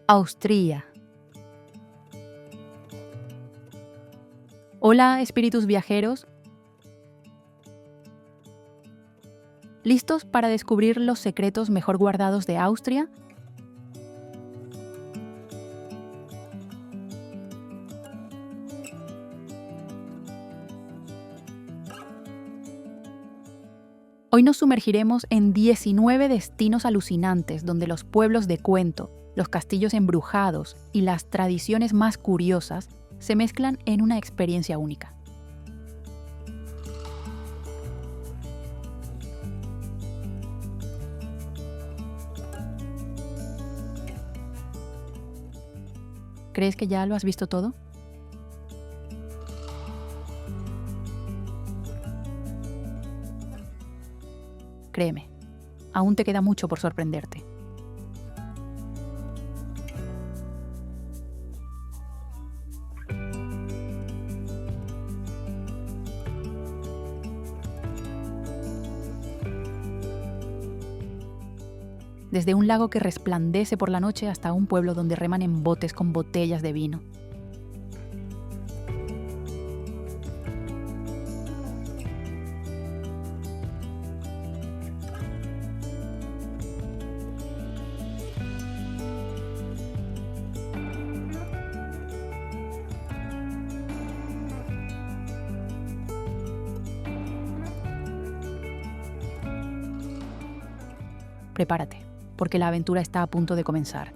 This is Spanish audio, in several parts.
Austria. Hola, espíritus viajeros. ¿Listos para descubrir los secretos mejor guardados de Austria? Hoy nos sumergiremos en 19 destinos alucinantes donde los pueblos de cuento, los castillos embrujados y las tradiciones más curiosas se mezclan en una experiencia única. ¿Crees que ya lo has visto todo? Créeme, aún te queda mucho por sorprenderte. Desde un lago que resplandece por la noche hasta un pueblo donde reman en botes con botellas de vino. Prepárate, porque la aventura está a punto de comenzar.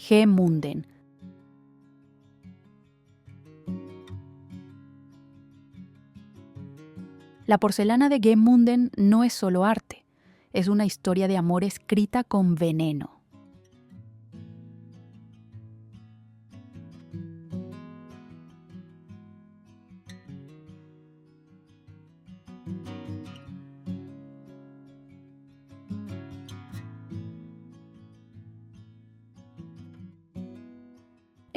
Gemunden. La porcelana de Gemunden no es solo arte, es una historia de amor escrita con veneno.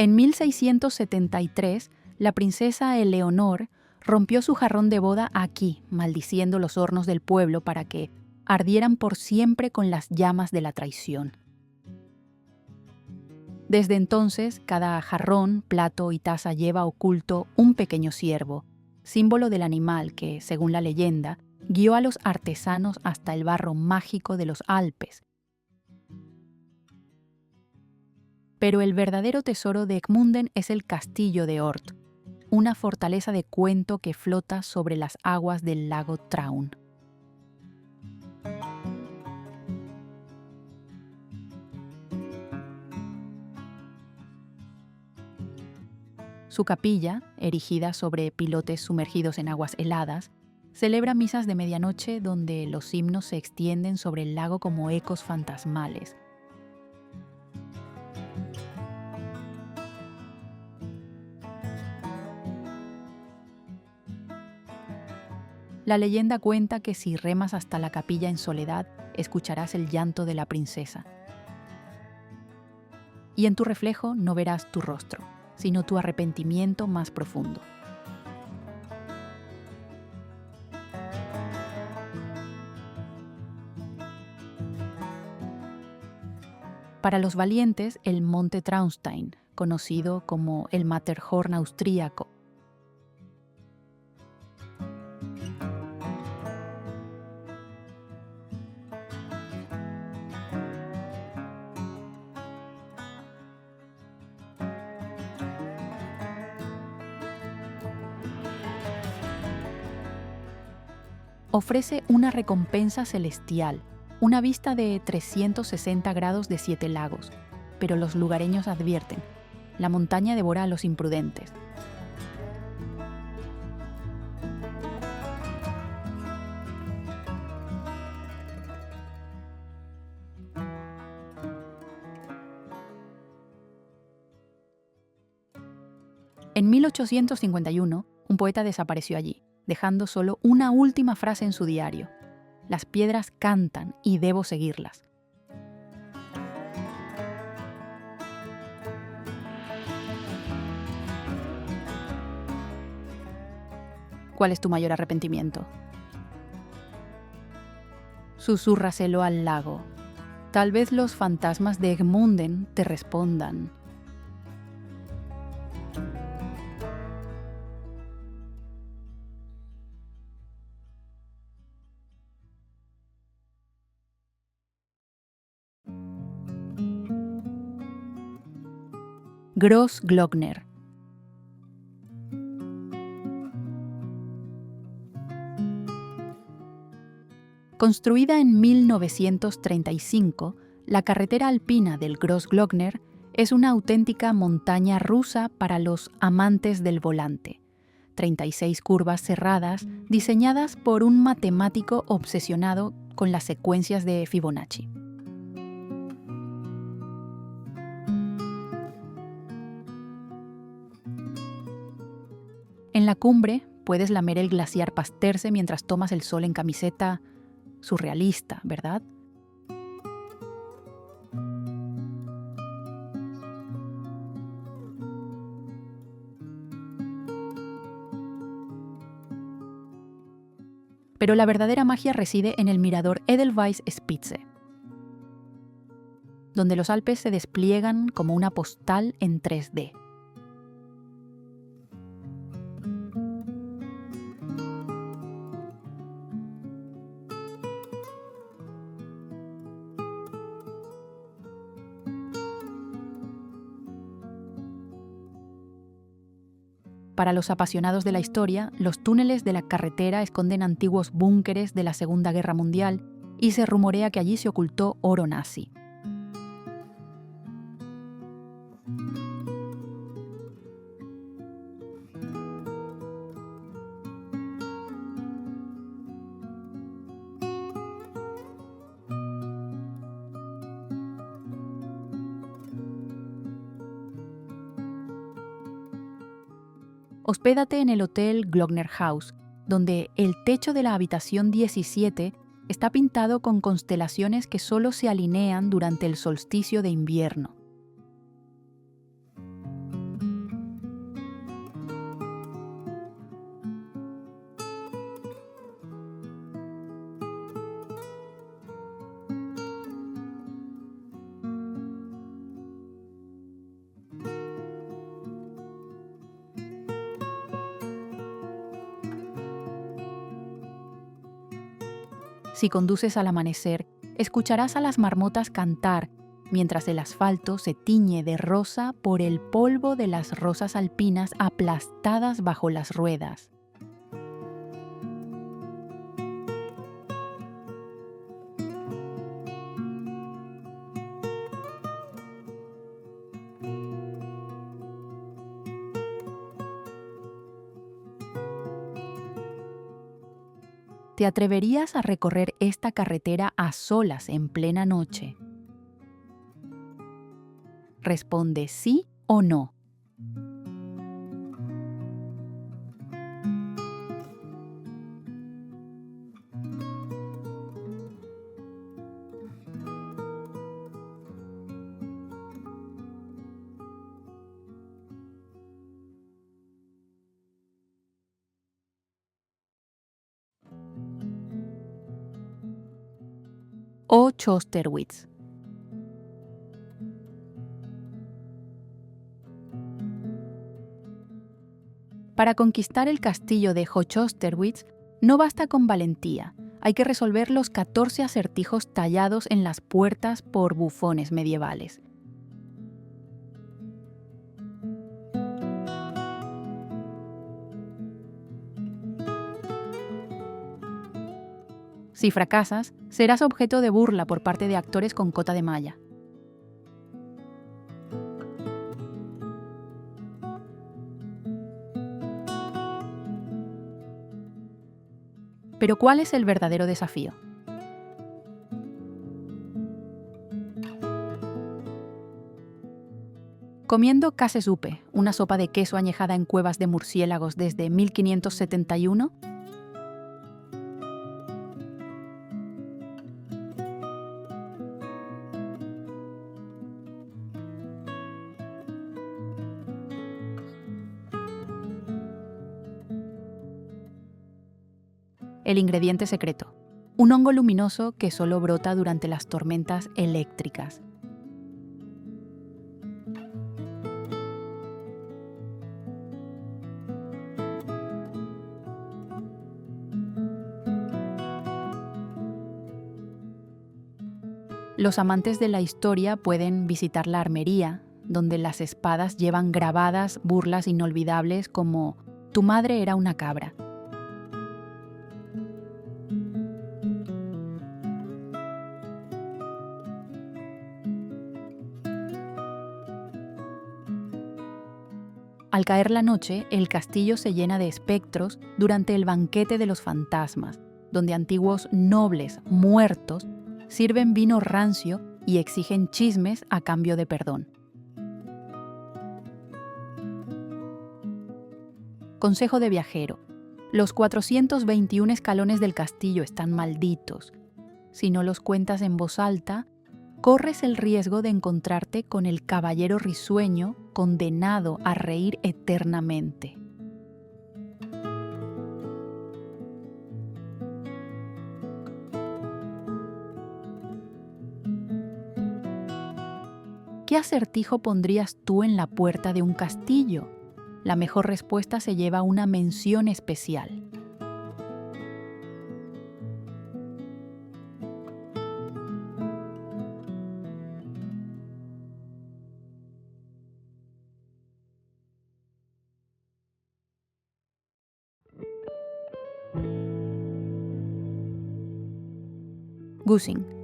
En 1673, la princesa Eleonor rompió su jarrón de boda aquí, maldiciendo los hornos del pueblo para que ardieran por siempre con las llamas de la traición. Desde entonces, cada jarrón, plato y taza lleva oculto un pequeño ciervo, símbolo del animal que, según la leyenda, guió a los artesanos hasta el barro mágico de los Alpes. Pero el verdadero tesoro de Gmunden es el castillo de Ort, una fortaleza de cuento que flota sobre las aguas del lago Traun. Su capilla, erigida sobre pilotes sumergidos en aguas heladas, celebra misas de medianoche donde los himnos se extienden sobre el lago como ecos fantasmales. La leyenda cuenta que si remas hasta la capilla en soledad, escucharás el llanto de la princesa. Y en tu reflejo no verás tu rostro, sino tu arrepentimiento más profundo. Para los valientes, el monte Traunstein, conocido como el Matterhorn austríaco, ofrece una recompensa celestial, una vista de 360 grados de 7 lagos, pero los lugareños advierten, la montaña devora a los imprudentes. En 1851, un poeta desapareció allí, dejando solo una última frase en su diario: «Las piedras cantan y debo seguirlas». ¿Cuál es tu mayor arrepentimiento? Susúrraselo al lago. Tal vez los fantasmas de Egmunden te respondan. Grossglockner. Construida en 1935, la carretera alpina del Grossglockner es una auténtica montaña rusa para los amantes del volante. 36 curvas cerradas diseñadas por un matemático obsesionado con las secuencias de Fibonacci. En la cumbre puedes lamer el glaciar Pasterze mientras tomas el sol en camiseta. Surrealista, ¿verdad? Pero la verdadera magia reside en el mirador Edelweiss Spitze, donde los Alpes se despliegan como una postal en 3D. Para los apasionados de la historia, los túneles de la carretera esconden antiguos búnkeres de la Segunda Guerra Mundial y se rumorea que allí se ocultó oro nazi. Hospédate en el Hotel Glockner House, donde el techo de la habitación 17 está pintado con constelaciones que solo se alinean durante el solsticio de invierno. Si conduces al amanecer, escucharás a las marmotas cantar, mientras el asfalto se tiñe de rosa por el polvo de las rosas alpinas aplastadas bajo las ruedas. ¿Te atreverías a recorrer esta carretera a solas en plena noche? Responde sí o no. O Chosterwitz. Para conquistar el castillo de Chosterwitz no basta con valentía, hay que resolver los 14 acertijos tallados en las puertas por bufones medievales. Si fracasas, serás objeto de burla por parte de actores con cota de malla. Pero ¿cuál es el verdadero desafío? Comiendo casesupe, una sopa de queso añejada en cuevas de murciélagos desde 1571, el ingrediente secreto, un hongo luminoso que solo brota durante las tormentas eléctricas. Los amantes de la historia pueden visitar la armería, donde las espadas llevan grabadas burlas inolvidables como «Tu madre era una cabra». Al caer la noche, el castillo se llena de espectros durante el banquete de los fantasmas, donde antiguos nobles muertos sirven vino rancio y exigen chismes a cambio de perdón. Consejo de viajero. Los 421 escalones del castillo están malditos. Si no los cuentas en voz alta, corres el riesgo de encontrarte con el caballero risueño condenado a reír eternamente. ¿Qué acertijo pondrías tú en la puerta de un castillo? La mejor respuesta se lleva una mención especial. Gussing.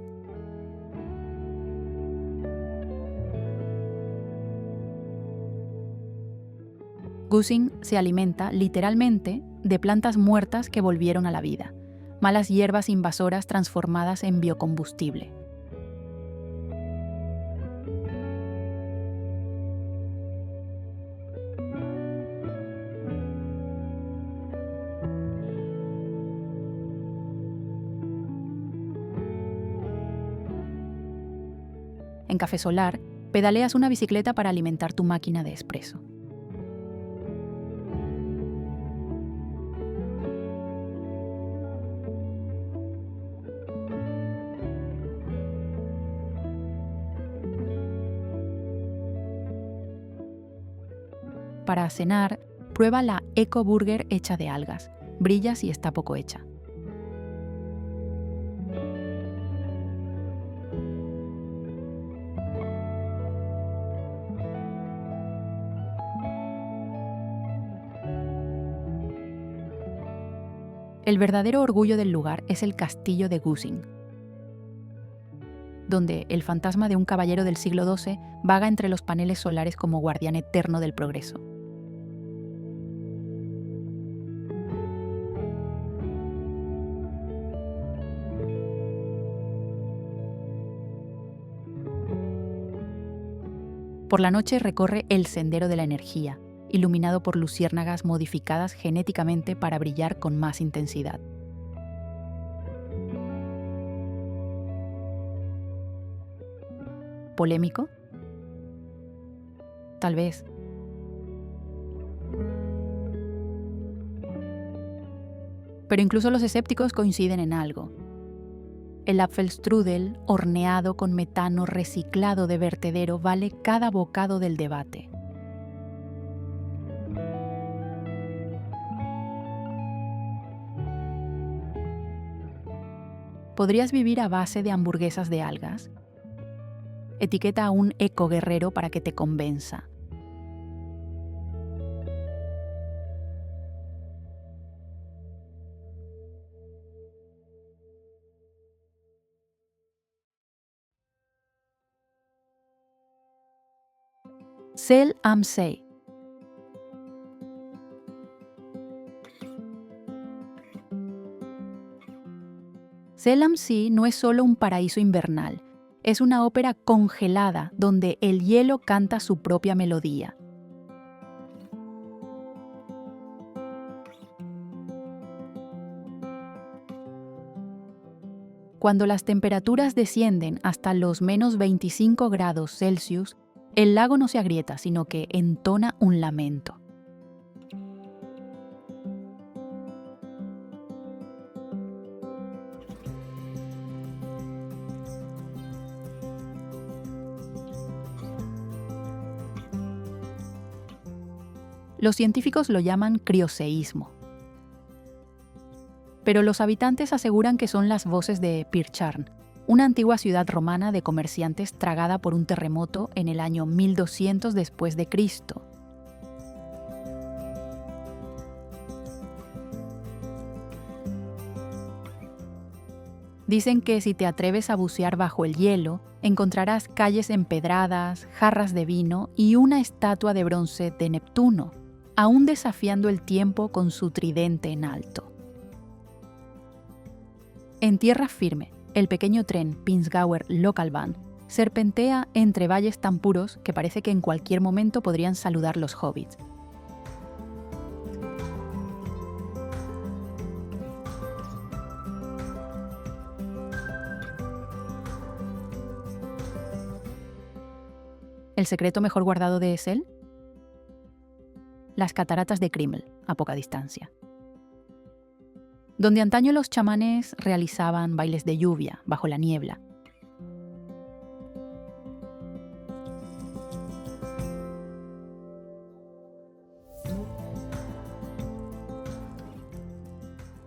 Gussing se alimenta, literalmente, de plantas muertas que volvieron a la vida, malas hierbas invasoras transformadas en biocombustible. En Café Solar, pedaleas una bicicleta para alimentar tu máquina de espresso. Para cenar, prueba la Eco Burger hecha de algas. Brilla si está poco hecha. El verdadero orgullo del lugar es el castillo de Gussing, donde el fantasma de un caballero del siglo XII vaga entre los paneles solares como guardián eterno del progreso. Por la noche recorre el Sendero de la Energía, iluminado por luciérnagas modificadas genéticamente para brillar con más intensidad. ¿Polémico? Tal vez. Pero incluso los escépticos coinciden en algo. El Apfelstrudel, horneado con metano reciclado de vertedero, vale cada bocado del debate. ¿Podrías vivir a base de hamburguesas de algas? Etiqueta a un ecoguerrero para que te convenza. Zell am See. Zell am See no es solo un paraíso invernal, Es una ópera congelada donde el hielo canta su propia melodía. Cuando las temperaturas descienden hasta los menos 25 grados Celsius, el lago no se agrieta, sino que entona un lamento. Los científicos lo llaman crioseísmo. Pero los habitantes aseguran que son las voces de Pircharn, una antigua ciudad romana de comerciantes tragada por un terremoto en el año 1200 después de Cristo. Dicen que si te atreves a bucear bajo el hielo, encontrarás calles empedradas, jarras de vino y una estatua de bronce de Neptuno, aún desafiando el tiempo con su tridente en alto. En tierra firme, el pequeño tren Pinzgauer Lokalbahn serpentea entre valles tan puros que parece que en cualquier momento podrían saludar los hobbits. ¿El secreto mejor guardado de Essel? Las cataratas de Krimml, a poca distancia. Donde antaño los chamanes realizaban bailes de lluvia bajo la niebla.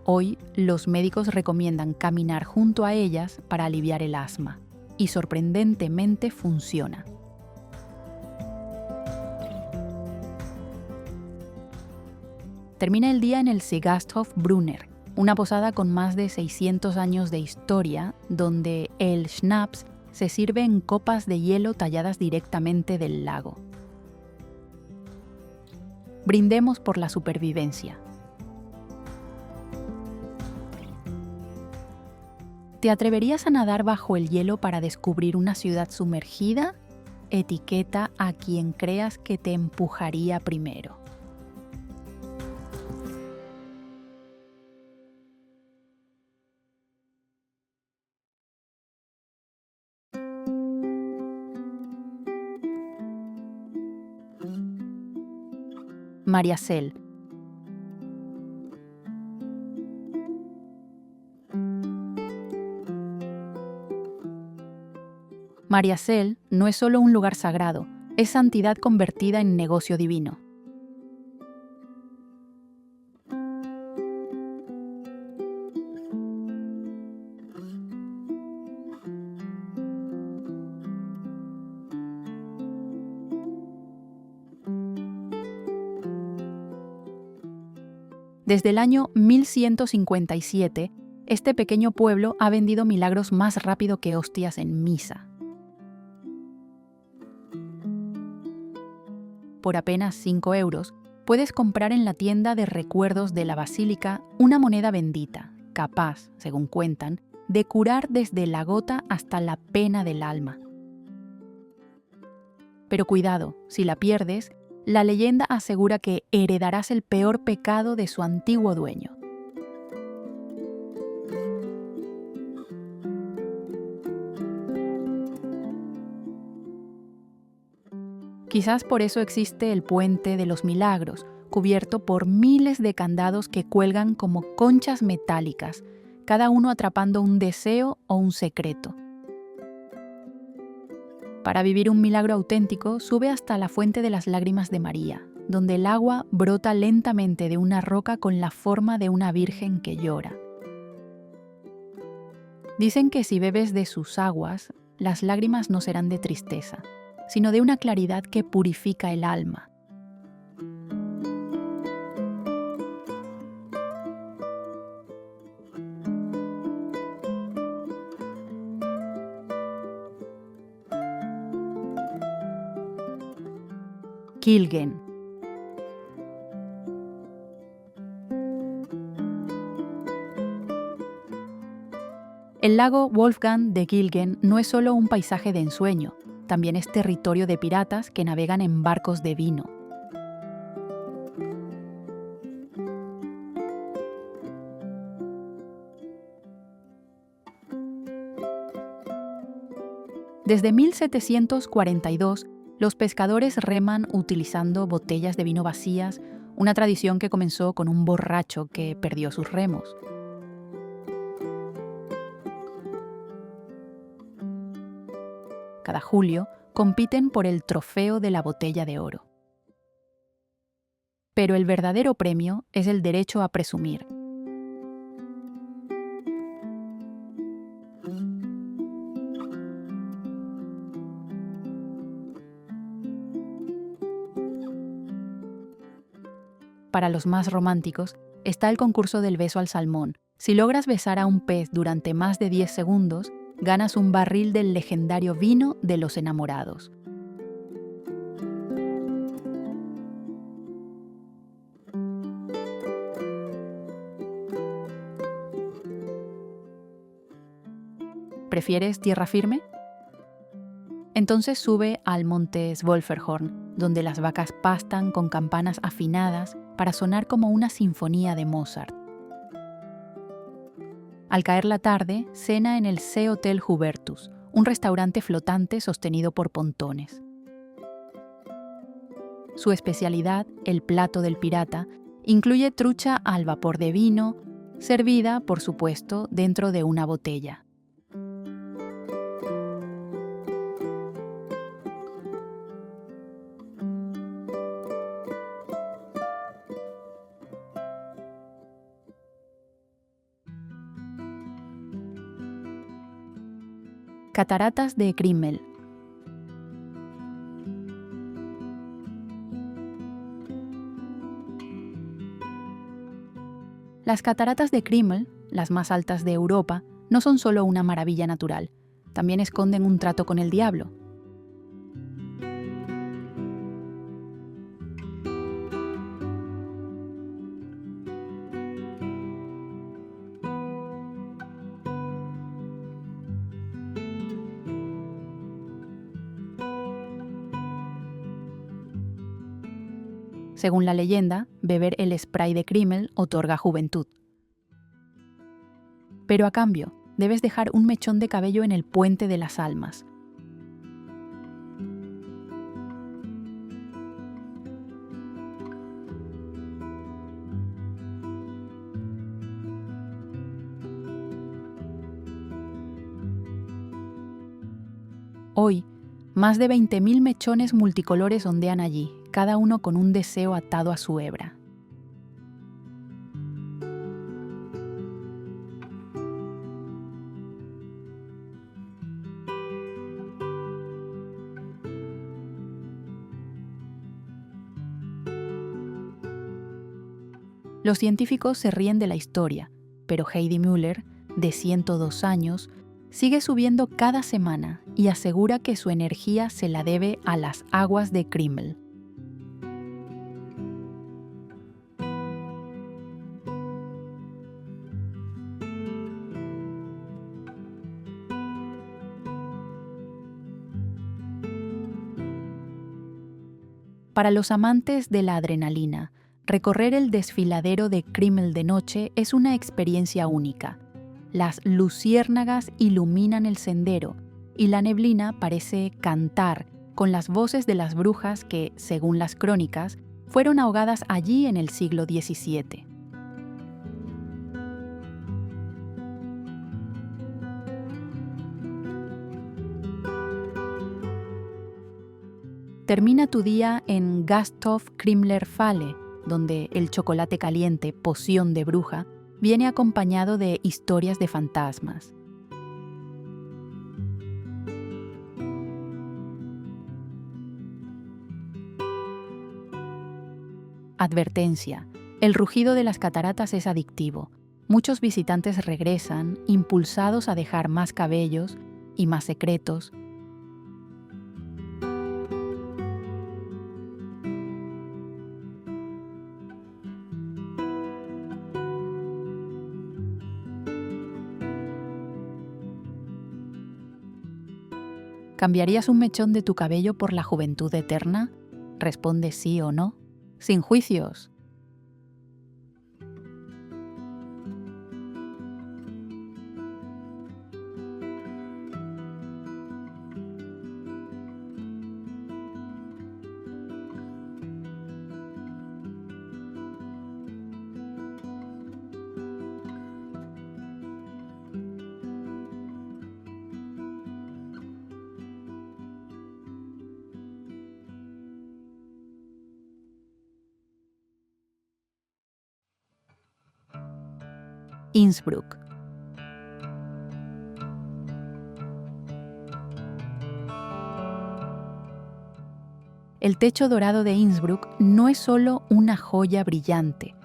Hoy, los médicos recomiendan caminar junto a ellas para aliviar el asma, y sorprendentemente funciona. Termina el día en el Sigasthof Brunner, una posada con más de 600 años de historia, donde el schnapps se sirve en copas de hielo talladas directamente del lago. Brindemos por la supervivencia. ¿Te atreverías a nadar bajo el hielo para descubrir una ciudad sumergida? Etiqueta a quien creas que te empujaría primero. Mariazell. Mariazell no es solo un lugar sagrado, es santidad convertida en negocio divino. Desde el año 1157, este pequeño pueblo ha vendido milagros más rápido que hostias en misa. Por apenas 5 euros, puedes comprar en la tienda de recuerdos de la basílica una moneda bendita, capaz, según cuentan, de curar desde la gota hasta la pena del alma. Pero cuidado, si la pierdes, la leyenda asegura que heredarás el peor pecado de su antiguo dueño. Quizás por eso existe el Puente de los Milagros, cubierto por miles de candados que cuelgan como conchas metálicas, cada uno atrapando un deseo o un secreto. Para vivir un milagro auténtico, sube hasta la Fuente de las Lágrimas de María, donde el agua brota lentamente de una roca con la forma de una virgen que llora. Dicen que si bebes de sus aguas, las lágrimas no serán de tristeza, sino de una claridad que purifica el alma. Kilgen. El lago Wolfgang de Gilgen no es solo un paisaje de ensueño, también es territorio de piratas que navegan en barcos de vino. Desde 1742, los pescadores reman utilizando botellas de vino vacías, una tradición que comenzó con un borracho que perdió sus remos. Cada julio compiten por el trofeo de la botella de oro. Pero el verdadero premio es el derecho a presumir. Para los más románticos, está el concurso del beso al salmón. Si logras besar a un pez durante más de 10 segundos, ganas un barril del legendario vino de los enamorados. ¿Prefieres tierra firme? Entonces sube al monte Svolferhorn, donde las vacas pastan con campanas afinadas para sonar como una sinfonía de Mozart. Al caer la tarde, cena en el Seehotel Hubertus, un restaurante flotante sostenido por pontones. Su especialidad, el plato del pirata, incluye trucha al vapor de vino, servida, por supuesto, dentro de una botella. Cataratas de Krimmel. Las cataratas de Krimmel, las más altas de Europa, no son solo una maravilla natural, también esconden un trato con el diablo. Según la leyenda, beber el spray de Krimmel otorga juventud. Pero a cambio, debes dejar un mechón de cabello en el puente de las almas. Hoy, más de 20.000 mechones multicolores ondean allí, cada uno con un deseo atado a su hebra. Los científicos se ríen de la historia, pero Heidi Müller, de 102 años, sigue subiendo cada semana y asegura que su energía se la debe a las aguas de Krimmel. Para los amantes de la adrenalina, recorrer el desfiladero de Krimmel de noche es una experiencia única. Las luciérnagas iluminan el sendero y la neblina parece cantar con las voces de las brujas que, según las crónicas, fueron ahogadas allí en el siglo XVII. Termina tu día en Gasthof Krimmler Falle, donde el chocolate caliente, poción de bruja, viene acompañado de historias de fantasmas. Advertencia: el rugido de las cataratas es adictivo. Muchos visitantes regresan, impulsados a dejar más cabellos y más secretos. ¿Cambiarías un mechón de tu cabello por la juventud eterna? Responde sí o no, sin juicios. Innsbruck. El techo dorado de Innsbruck no es solo una joya brillante,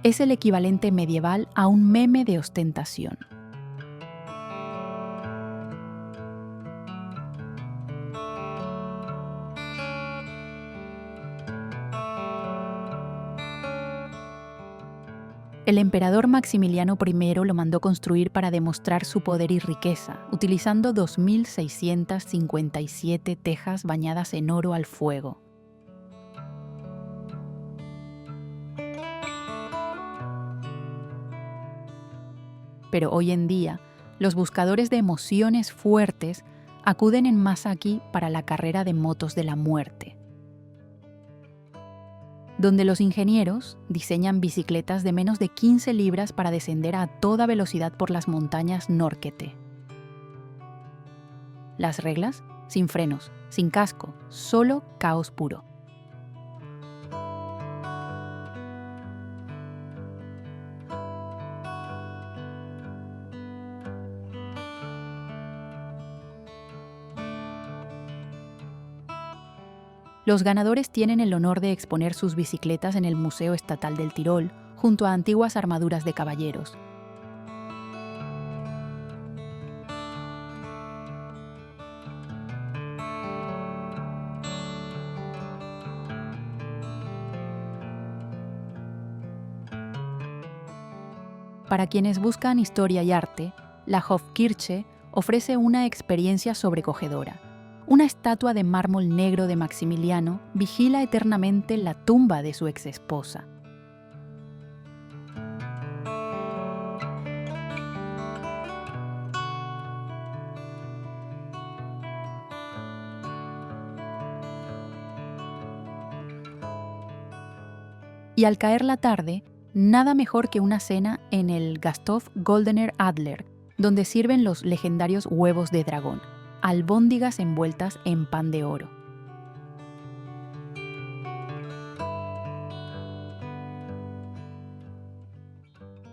es el equivalente medieval a un meme de ostentación. El emperador Maximiliano I lo mandó construir para demostrar su poder y riqueza, utilizando 2.657 tejas bañadas en oro al fuego. Pero hoy en día, los buscadores de emociones fuertes acuden en masa aquí para la carrera de motos de la muerte, donde los ingenieros diseñan bicicletas de menos de 15 libras para descender a toda velocidad por las montañas Norrkette. Las reglas: sin frenos, sin casco, solo caos puro. Los ganadores tienen el honor de exponer sus bicicletas en el Museo Estatal del Tirol, junto a antiguas armaduras de caballeros. Para quienes buscan historia y arte, la Hofkirche ofrece una experiencia sobrecogedora. Una estatua de mármol negro de Maximiliano vigila eternamente la tumba de su exesposa. Y al caer la tarde, nada mejor que una cena en el Gasthof Goldener Adler, donde sirven los legendarios huevos de dragón, albóndigas envueltas en pan de oro.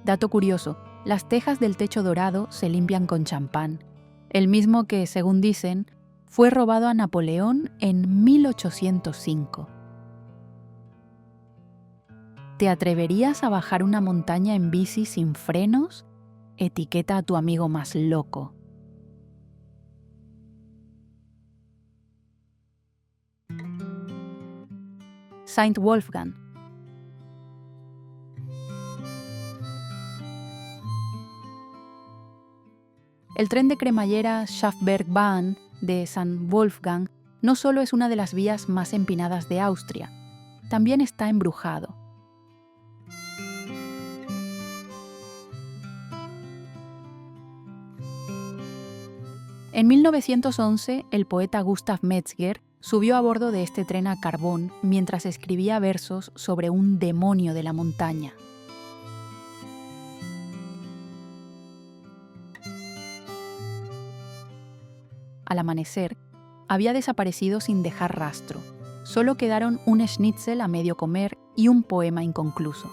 Dato curioso, las tejas del techo dorado se limpian con champán, el mismo que, según dicen, fue robado a Napoleón en 1805. ¿Te atreverías a bajar una montaña en bici sin frenos? Etiqueta a tu amigo más loco. Saint Wolfgang. El tren de cremallera Schafbergbahn de San Wolfgang no solo es una de las vías más empinadas de Austria, también está embrujado. En 1911, el poeta Gustav Metzger subió a bordo de este tren a carbón mientras escribía versos sobre un demonio de la montaña. Al amanecer, había desaparecido sin dejar rastro. Solo quedaron un schnitzel a medio comer y un poema inconcluso.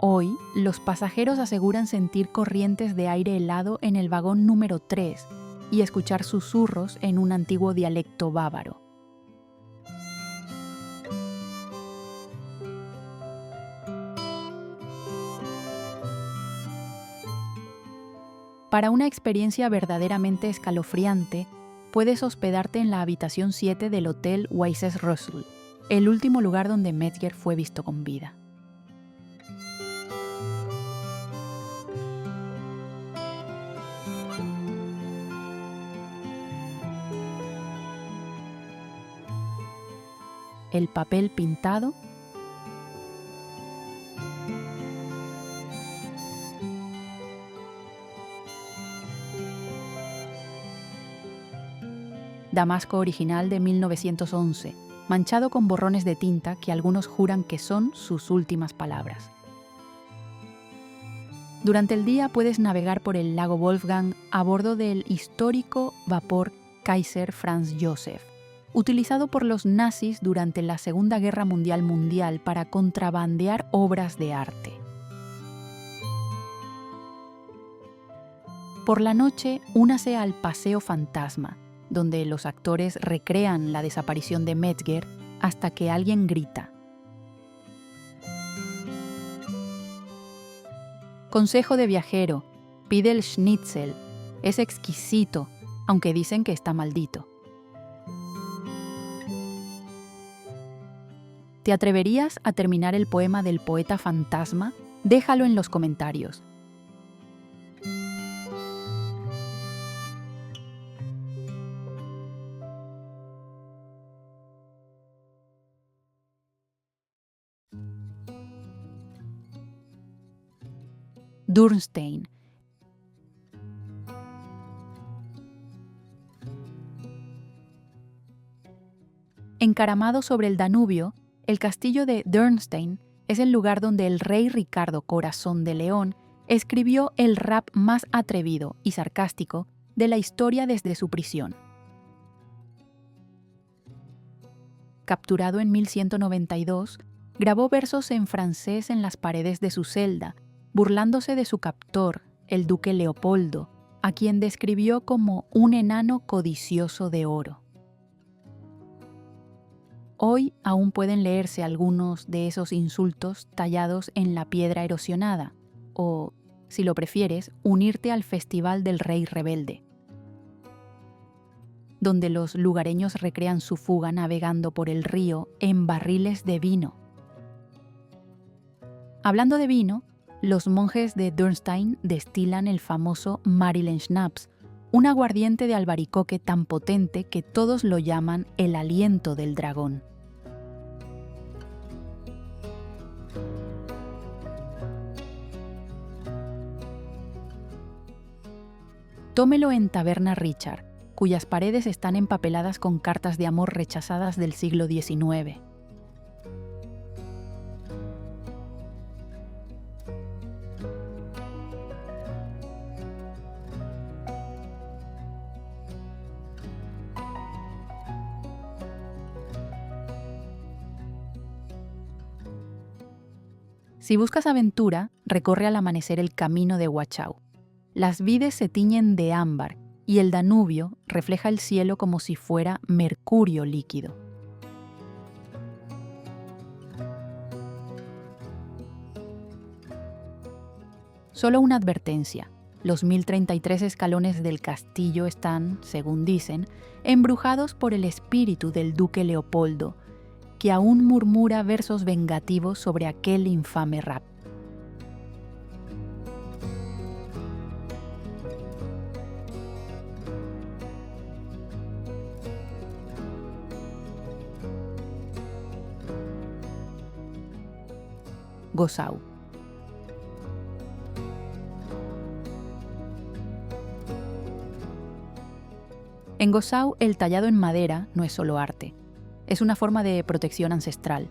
Hoy, los pasajeros aseguran sentir corrientes de aire helado en el vagón número 3 y escuchar susurros en un antiguo dialecto bávaro. Para una experiencia verdaderamente escalofriante, puedes hospedarte en la habitación 7 del Hotel Wyses Russell, el último lugar donde Metzger fue visto con vida. El papel pintado Damasco original de 1911, manchado con borrones de tinta que algunos juran que son sus últimas palabras. Durante el día puedes navegar por el lago Wolfgang a bordo del histórico vapor Kaiser Franz Joseph, utilizado por los nazis durante la Segunda Guerra Mundial para contrabandear obras de arte. Por la noche, únase al Paseo Fantasma, donde los actores recrean la desaparición de Metzger hasta que alguien grita. Consejo de viajero: pide el schnitzel. Es exquisito, aunque dicen que está maldito. ¿Te atreverías a terminar el poema del poeta fantasma? Déjalo en los comentarios. Dürnstein. Encaramado sobre el Danubio, el castillo de Dürnstein es el lugar donde el rey Ricardo Corazón de León escribió el rap más atrevido y sarcástico de la historia desde su prisión. Capturado en 1192, grabó versos en francés en las paredes de su celda, burlándose de su captor, el duque Leopoldo, a quien describió como un enano codicioso de oro. Hoy aún pueden leerse algunos de esos insultos tallados en la piedra erosionada, o, si lo prefieres, unirte al Festival del Rey Rebelde, donde los lugareños recrean su fuga navegando por el río en barriles de vino. Hablando de vino, los monjes de Dürnstein destilan el famoso Marillenschnaps, un aguardiente de albaricoque tan potente que todos lo llaman el aliento del dragón. Tómelo en Taberna Richard, cuyas paredes están empapeladas con cartas de amor rechazadas del siglo XIX. Si buscas aventura, recorre al amanecer el camino de Wachau. Las vides se tiñen de ámbar y el Danubio refleja el cielo como si fuera mercurio líquido. Solo una advertencia: los 1033 escalones del castillo están, según dicen, embrujados por el espíritu del duque Leopoldo, que aún murmura versos vengativos sobre aquel infame rap. Gossau. En Gossau, el tallado en madera no es solo arte, es una forma de protección ancestral.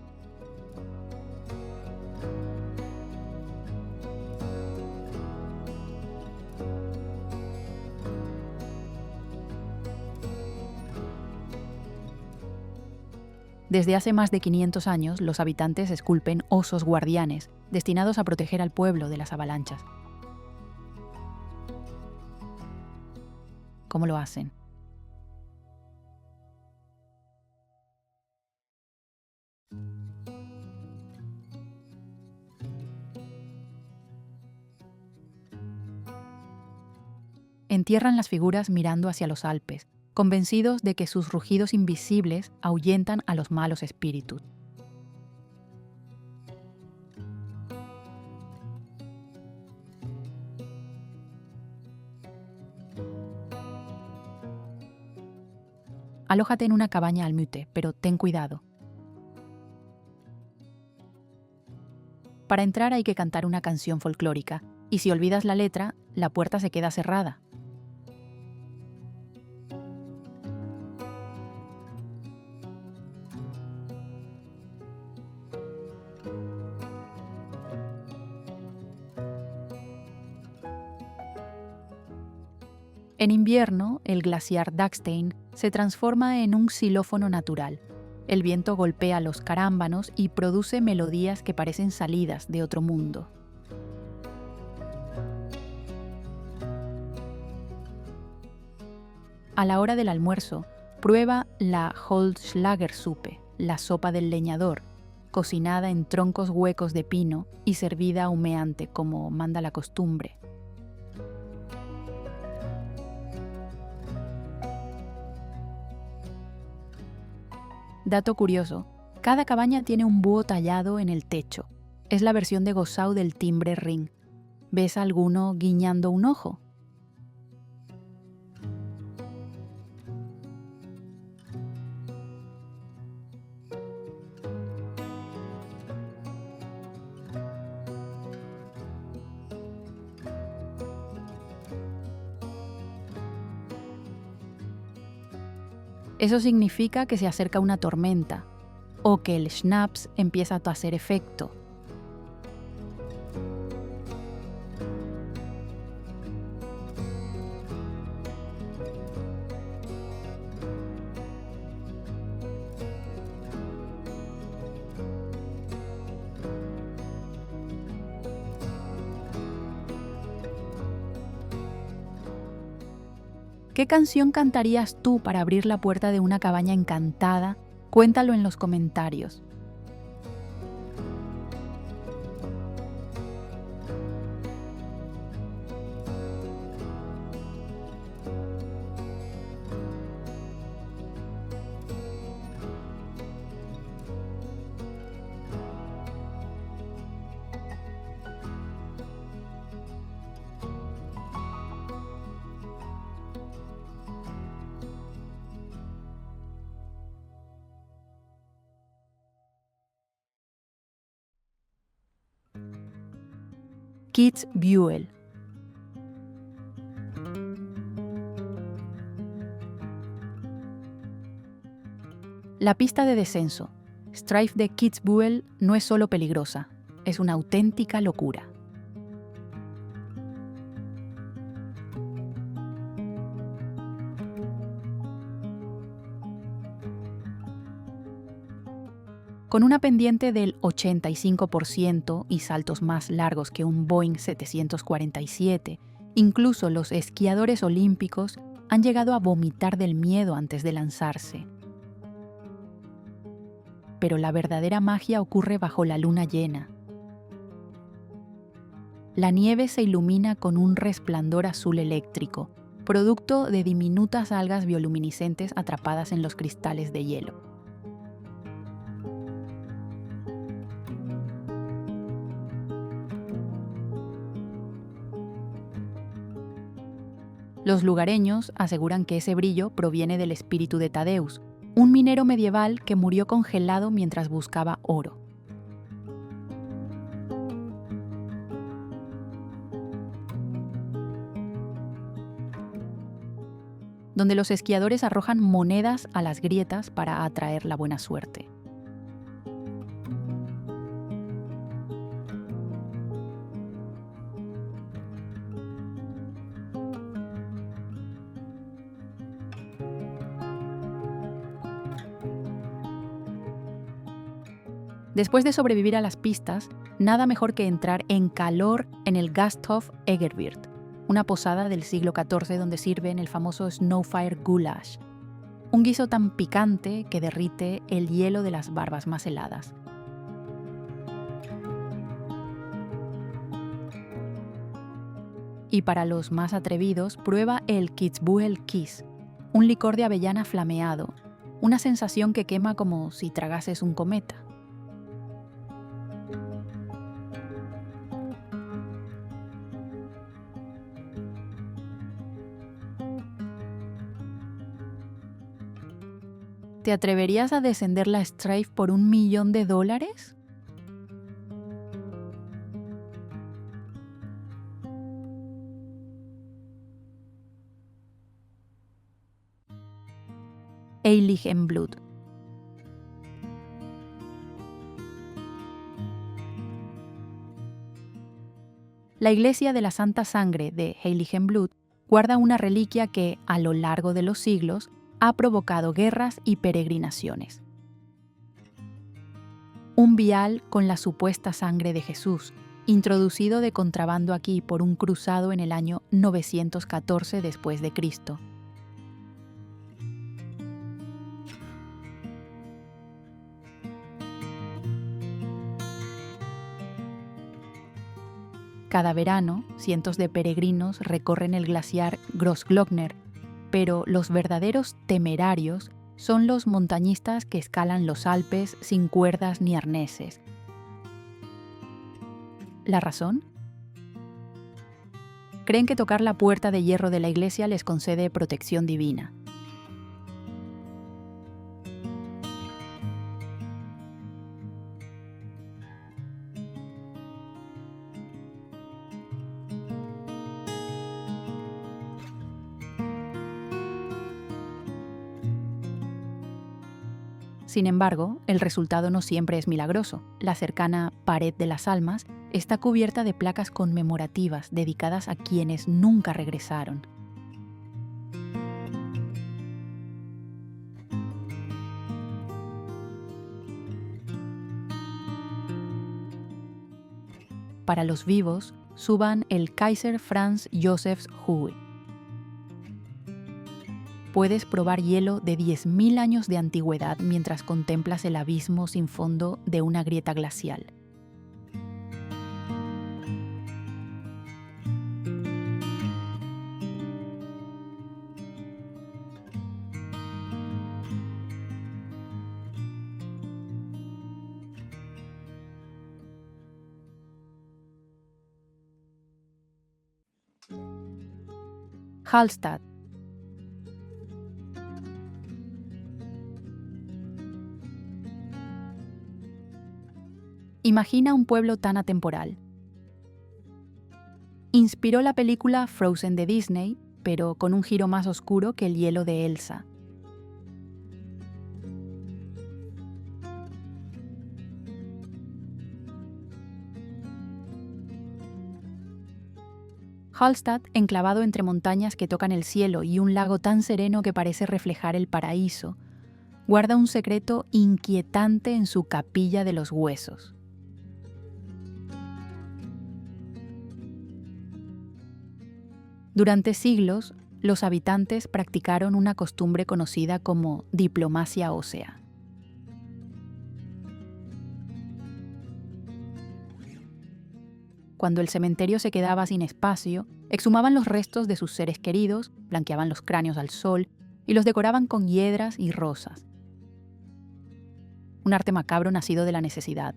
Desde hace más de 500 años, los habitantes esculpen osos guardianes, destinados a proteger al pueblo de las avalanchas. ¿Cómo lo hacen? entierran las figuras mirando hacia los Alpes, convencidos de que sus rugidos invisibles ahuyentan a los malos espíritus. Alójate en una cabaña almute, pero ten cuidado. Para entrar hay que cantar una canción folclórica, y si olvidas la letra, la puerta se queda cerrada. En invierno, el glaciar Dachstein se transforma en un xilófono natural. El viento golpea los carámbanos y produce melodías que parecen salidas de otro mundo. A la hora del almuerzo, prueba la Holzschlagersuppe, la sopa del leñador, cocinada en troncos huecos de pino y servida humeante como manda la costumbre. Dato curioso, cada cabaña tiene un búho tallado en el techo. Es la versión de Gosau del timbre ring. ¿Ves a alguno guiñando un ojo? Eso significa que se acerca una tormenta o que el schnapps empieza a hacer efecto. ¿Qué canción cantarías tú para abrir la puerta de una cabaña encantada? Cuéntalo en los comentarios. Kitzbühel. La pista de descenso, Strife de Kitzbühel, no es solo peligrosa, es una auténtica locura. Con una pendiente del 85% y saltos más largos que un Boeing 747, incluso los esquiadores olímpicos han llegado a vomitar del miedo antes de lanzarse. Pero la verdadera magia ocurre bajo la luna llena. La nieve se ilumina con un resplandor azul eléctrico, producto de diminutas algas bioluminiscentes atrapadas en los cristales de hielo. Los lugareños aseguran que ese brillo proviene del espíritu de Tadeus, un minero medieval que murió congelado mientras buscaba oro. Donde los esquiadores arrojan monedas a las grietas para atraer la buena suerte. Después de sobrevivir a las pistas, nada mejor que entrar en calor en el Gasthof Egerwirt, una posada del siglo XIV donde sirven el famoso Snowfire Goulash, un guiso tan picante que derrite el hielo de las barbas más heladas. Y para los más atrevidos, prueba el Kitzbühel Kiss, un licor de avellana flameado, una sensación que quema como si tragases un cometa. ¿Te atreverías a descender la Strafe por $1.000.000? Heiligenblut. La Iglesia de la Santa Sangre de Heiligenblut guarda una reliquia que, a lo largo de los siglos, ha provocado guerras y peregrinaciones. Un vial con la supuesta sangre de Jesús, introducido de contrabando aquí por un cruzado en el año 914 después de Cristo. Cada verano, cientos de peregrinos recorren el glaciar Grossglockner, pero los verdaderos temerarios son los montañistas que escalan los Alpes sin cuerdas ni arneses. ¿La razón? Creen que tocar la puerta de hierro de la iglesia les concede protección divina. Sin embargo, el resultado no siempre es milagroso. La cercana Pared de las Almas está cubierta de placas conmemorativas dedicadas a quienes nunca regresaron. Para los vivos, suban el Kaiser Franz Josefs Hohe. Puedes probar hielo de 10.000 años de antigüedad mientras contemplas el abismo sin fondo de una grieta glacial. Hallstatt. Imagina un pueblo tan atemporal. Inspiró la película Frozen de Disney, pero con un giro más oscuro que el hielo de Elsa. Hallstatt, enclavado entre montañas que tocan el cielo y un lago tan sereno que parece reflejar el paraíso, guarda un secreto inquietante en su capilla de los huesos. Durante siglos, los habitantes practicaron una costumbre conocida como diplomacia ósea. Cuando el cementerio se quedaba sin espacio, exhumaban los restos de sus seres queridos, blanqueaban los cráneos al sol y los decoraban con hiedras y rosas. Un arte macabro nacido de la necesidad.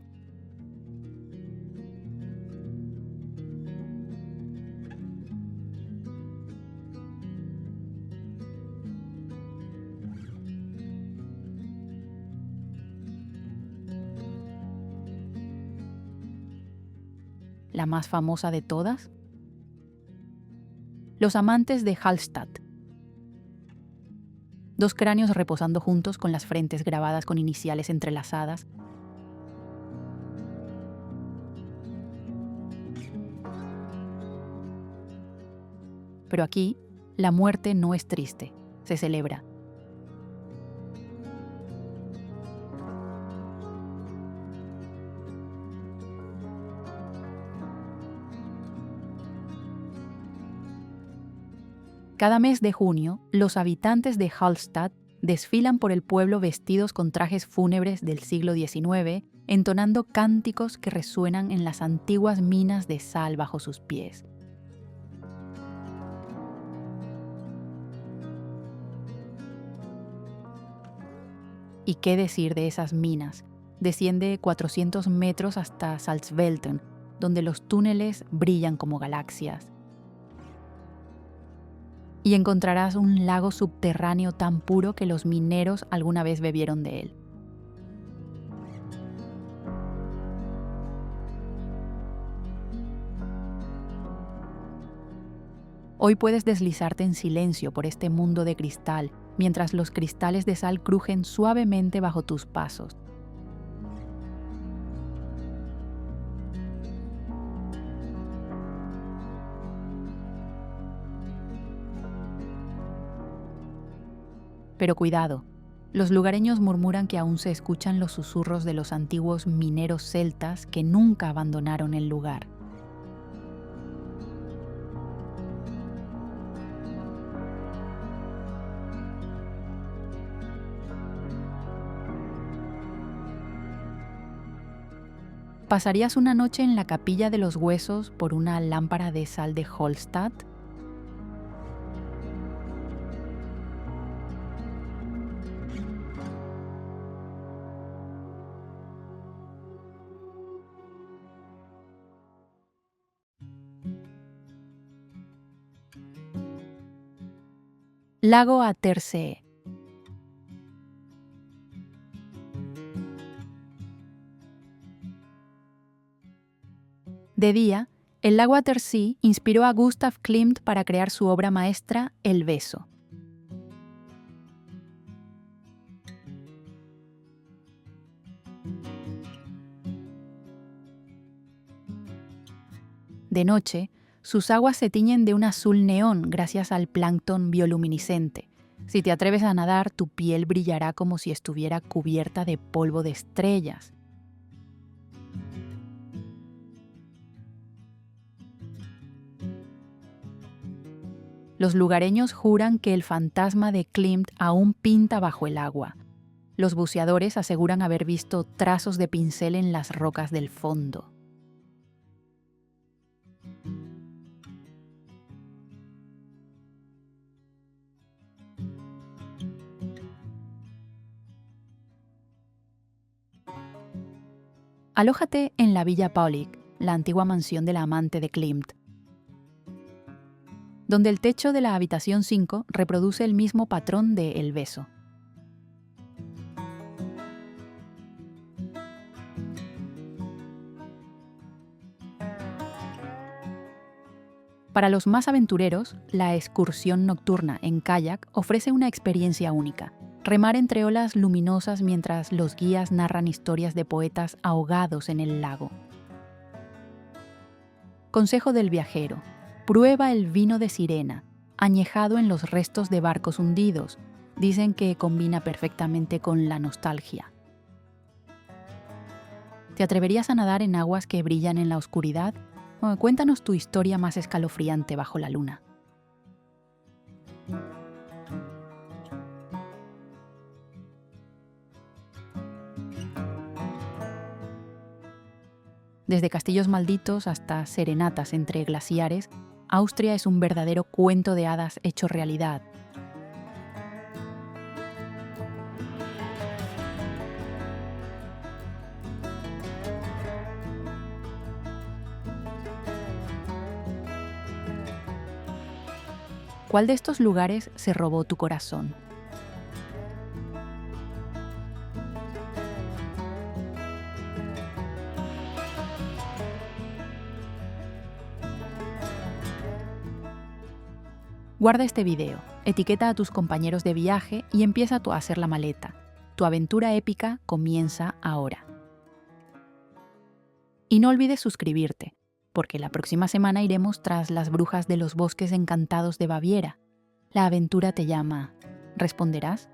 La más famosa de todas, los amantes de Hallstatt. 2 cráneos reposando juntos con las frentes grabadas con iniciales entrelazadas. Pero aquí, la muerte no es triste, se celebra. Cada mes de junio, los habitantes de Hallstatt desfilan por el pueblo vestidos con trajes fúnebres del siglo XIX, entonando cánticos que resuenan en las antiguas minas de sal bajo sus pies. ¿Y qué decir de esas minas? Desciende 400 metros hasta Salzwelten, donde los túneles brillan como galaxias. Y encontrarás un lago subterráneo tan puro que los mineros alguna vez bebieron de él. Hoy puedes deslizarte en silencio por este mundo de cristal, mientras los cristales de sal crujen suavemente bajo tus pasos. Pero cuidado, los lugareños murmuran que aún se escuchan los susurros de los antiguos mineros celtas que nunca abandonaron el lugar. ¿Pasarías una noche en la Capilla de los Huesos por una lámpara de sal de Holstadt? Lago Attersee. De día, el lago Attersee inspiró a Gustav Klimt para crear su obra maestra El beso. De noche, sus aguas se tiñen de un azul neón gracias al plancton bioluminiscente. Si te atreves a nadar, tu piel brillará como si estuviera cubierta de polvo de estrellas. Los lugareños juran que el fantasma de Klimt aún pinta bajo el agua. Los buceadores aseguran haber visto trazos de pincel en las rocas del fondo. Alójate en la Villa Paulig, la antigua mansión de la amante de Klimt, donde el techo de la habitación 5 reproduce el mismo patrón de El beso. Para los más aventureros, la excursión nocturna en kayak ofrece una experiencia única. Remar entre olas luminosas mientras los guías narran historias de poetas ahogados en el lago. Consejo del viajero: prueba el vino de sirena, añejado en los restos de barcos hundidos. Dicen que combina perfectamente con la nostalgia. ¿Te atreverías a nadar en aguas que brillan en la oscuridad? Cuéntanos tu historia más escalofriante bajo la luna. Desde castillos malditos hasta serenatas entre glaciares, Austria es un verdadero cuento de hadas hecho realidad. ¿Cuál de estos lugares se robó tu corazón? Guarda este video, etiqueta a tus compañeros de viaje y empieza a hacer la maleta. Tu aventura épica comienza ahora. Y no olvides suscribirte, porque la próxima semana iremos tras las brujas de los bosques encantados de Baviera. La aventura te llama. ¿Responderás?